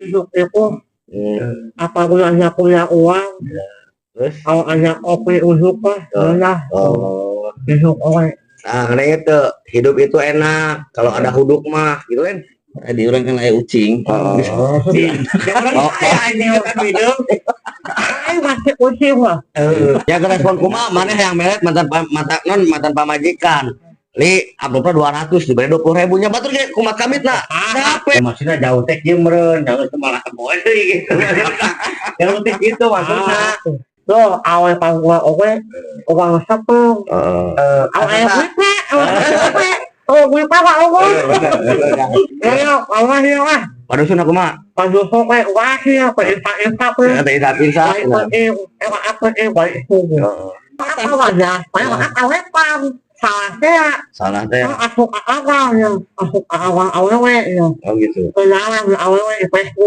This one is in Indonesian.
hidup itu apa gunanya punya uang Terus kalau hanya kopi uduk mah rendah hidup oleh nah itu hidup itu enak kalau ada huduk mah gitu kan. Tadi orang kan aya ucing. Oh. hidup masih ucing mah Ya ke respon kuma mana yang meret mantan pamajikan. Li amplopnya 200 diberi 20.000 nya batur ge kumat kamit na. Ya, maksudnya jauh teh ieu meureun, jauh teh malah keboe deui gitu. Jauh teh gitu maksudnya. tuh awal pas gua oke uang sepuluh awal gue pak Allah ya Allah ya lah Padusun aku mah. pas gue sampai wahia pak Isa. apa baik itu apa wajah awal pam Salah teh. aku awal ya aku awal ya Oh gitu. kenalan awal di Facebook